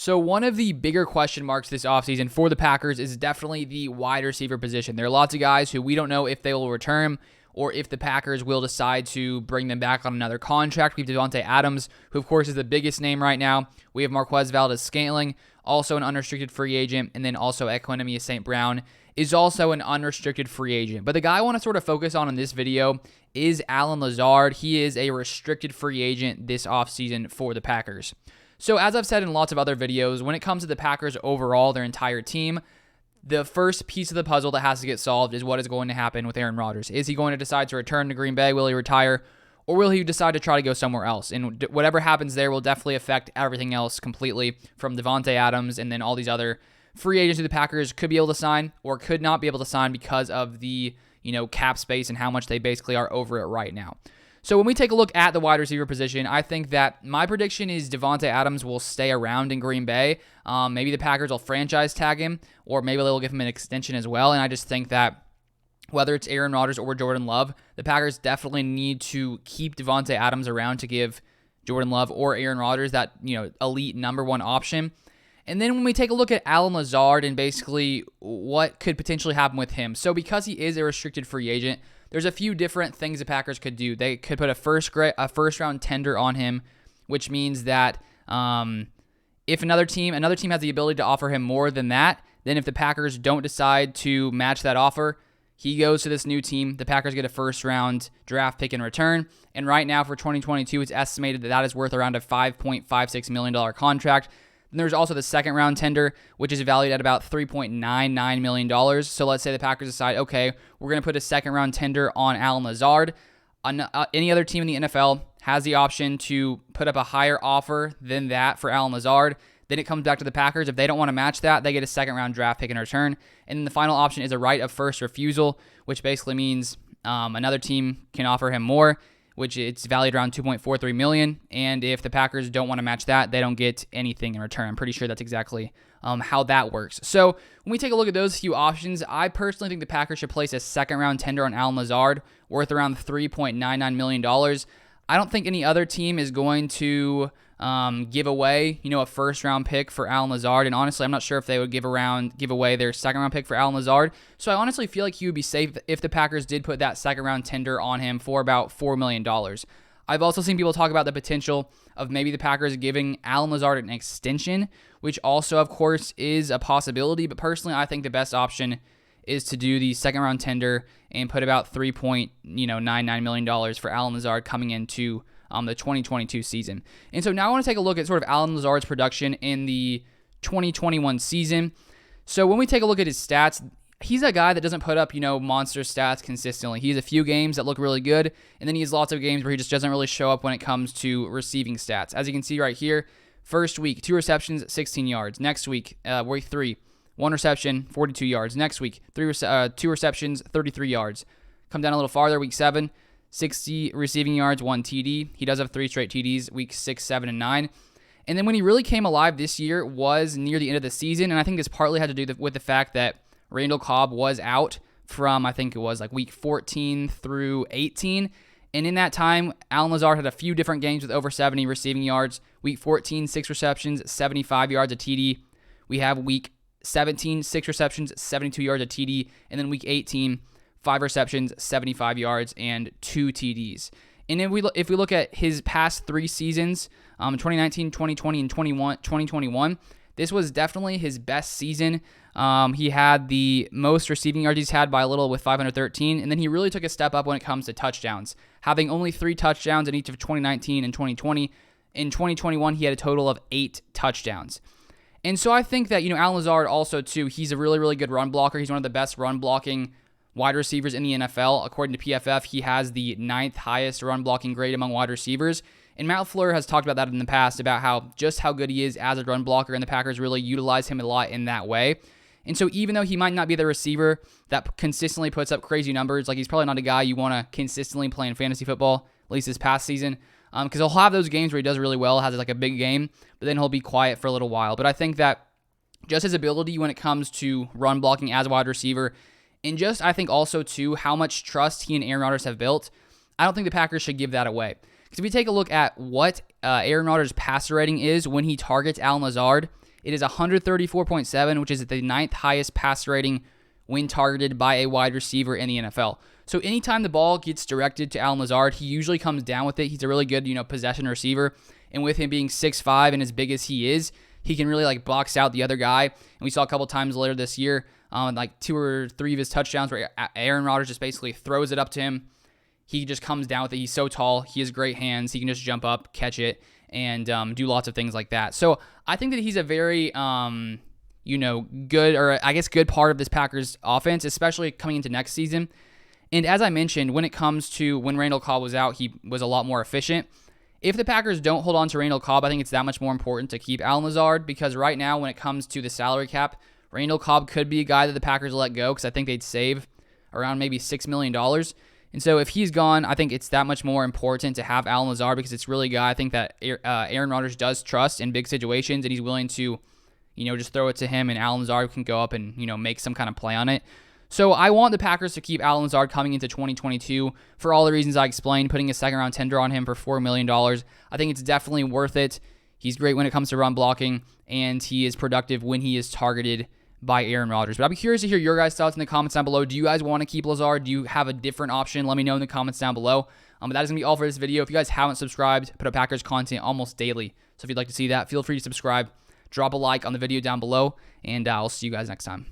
So one of the bigger question marks this offseason for the Packers is definitely the wide receiver position. There are lots of guys who we don't know if they will return or if the Packers will decide to bring them back on another contract. We have Davante Adams, who of course is the biggest name right now. We have Marquez Valdes-Scantling, also an unrestricted free agent, and then also Equanimeous St. Brown is also an unrestricted free agent. But the guy I want to sort of focus on in this video is Allen Lazard. He is a restricted free agent this offseason for the Packers. So as I've said in lots of other videos, when it comes to the Packers overall, their entire team, the first piece of the puzzle that has to get solved is what is going to happen with Aaron Rodgers. Is he going to decide to return to Green Bay? Will he retire? Or will he decide to try to go somewhere else? And whatever happens there will definitely affect everything else completely, from Davante Adams and then all these other free agents who the Packers could be able to sign or could not be able to sign because of the cap space and how much they basically are over it right now. So when we take a look at the wide receiver position, I think that my prediction is Davante Adams will stay around in Green Bay. Maybe the Packers will franchise tag him, or maybe they'll give him an extension as well. And I just think that whether it's Aaron Rodgers or Jordan Love, the Packers definitely need to keep Davante Adams around to give Jordan Love or Aaron Rodgers that elite number one option. And then when we take a look at Allen Lazard and basically what could potentially happen with him. So because he is a restricted free agent, there's a few different things the Packers could do. They could put a first round tender on him, which means that if another team has the ability to offer him more than that, then if the Packers don't decide to match that offer, he goes to this new team. The Packers get a first round draft pick in return. And right now for 2022, it's estimated that is worth around a $5.56 million contract. And there's also the second round tender, which is valued at about $3.99 million. So let's say the Packers decide, okay, we're going to put a second round tender on Allen Lazard. Any other team in the NFL has the option to put up a higher offer than that for Allen Lazard. Then it comes back to the Packers. If they don't want to match that, they get a second round draft pick in return. And then the final option is a right of first refusal, which basically means another team can offer him more, which it's valued around $2.43 million. And if the Packers don't want to match that, they don't get anything in return. I'm pretty sure that's exactly how that works. So when we take a look at those few options, I personally think the Packers should place a second round tender on Allen Lazard worth around $3.99 million. I don't think any other team is going to give away, a first round pick for Allen Lazard. And honestly, I'm not sure if they would give away their second round pick for Allen Lazard. So I honestly feel like he would be safe if the Packers did put that second round tender on him for about $4 million. I've also seen people talk about the potential of maybe the Packers giving Allen Lazard an extension, which also, of course, is a possibility. But personally, I think the best option is to do the second round tender and put about $3.99 million for Allen Lazard coming into the 2022 season. And so now I want to take a look at sort of Allen Lazard's production in the 2021 season. So when we take a look at his stats, he's a guy that doesn't put up, monster stats consistently. He has a few games that look really good, and then he has lots of games where he just doesn't really show up when it comes to receiving stats. As you can see right here, first week, 2 receptions, 16 yards. Next week, week 3, 1 reception, 42 yards. Next week, 2 receptions, 33 yards. Come down a little farther, week 7, 60 receiving yards, 1 TD. He does have 3 straight TDs, week 6, 7, and 9. And then when he really came alive this year was near the end of the season, and I think this partly had to do with the fact that Randall Cobb was out from, I think it was like week 14 through 18. And in that time, Allen Lazard had a few different games with over 70 receiving yards. Week 14, 6 receptions, 75 yards, a TD. We have week 17, 6 receptions, 72 yards, a TD. And then week 18, 5 receptions, 75 yards, and 2 TDs. And if we look at his past 3 seasons, 2019, 2020, and 2021, this was definitely his best season. He had the most receiving yards he's had by a little with 513, and then he really took a step up when it comes to touchdowns, having only 3 touchdowns in each of 2019 and 2020. In 2021, he had a total of 8 touchdowns. And so I think that, Allen Lazard also, too, he's a really, really good run blocker. He's one of the best run blocking wide receivers in the NFL. According to PFF, he has the 9th highest run blocking grade among wide receivers. And Matt LaFleur has talked about that in the past, about how good he is as a run blocker, and the Packers really utilize him a lot in that way. And so even though he might not be the receiver that consistently puts up crazy numbers, like he's probably not a guy you want to consistently play in fantasy football, at least this past season, because he'll have those games where he does really well, has like a big game, but then he'll be quiet for a little while. But I think that just his ability when it comes to run blocking as a wide receiver, and just I think also too how much trust he and Aaron Rodgers have built, I don't think the Packers should give that away. Because if we take a look at what Aaron Rodgers' passer rating is when he targets Allen Lazard, It is 134.7, which is the 9th highest passer rating when targeted by a wide receiver in the NFL. So anytime the ball gets directed to Allen Lazard, he usually comes down with it. He's a really good, possession receiver. And with him being 6'5" and as big as he is, he can really box out the other guy. And we saw a couple times later this year, 2 or 3 of his touchdowns where Aaron Rodgers just basically throws it up to him. He just comes down with it. He's so tall. He has great hands. He can just jump up, catch it, and do lots of things like that. So I think that he's a very, good, or I guess good part of this Packers offense, especially coming into next season. And as I mentioned, when it comes to when Randall Cobb was out, he was a lot more efficient. If the Packers don't hold on to Randall Cobb, I think it's that much more important to keep Allen Lazard, because right now when it comes to the salary cap, Randall Cobb could be a guy that the Packers let go, because I think they'd save around maybe $6 million. And so if he's gone, I think it's that much more important to have Allen Lazard, because it's really a guy I think that Aaron Rodgers does trust in big situations, and he's willing to, just throw it to him, and Allen Lazard can go up and, make some kind of play on it. So I want the Packers to keep Allen Lazard coming into 2022 for all the reasons I explained, putting a second-round tender on him for $4 million. I think it's definitely worth it. He's great when it comes to run blocking, and he is productive when he is targeted by Aaron Rodgers. But I'd be curious to hear your guys' thoughts in the comments down below. Do you guys want to keep Lazard? Do you have a different option? Let me know in the comments down below. But that is going to be all for this video. If you guys haven't subscribed, put up Packers content almost daily. So if you'd like to see that, feel free to subscribe. Drop a like on the video down below, and I'll see you guys next time.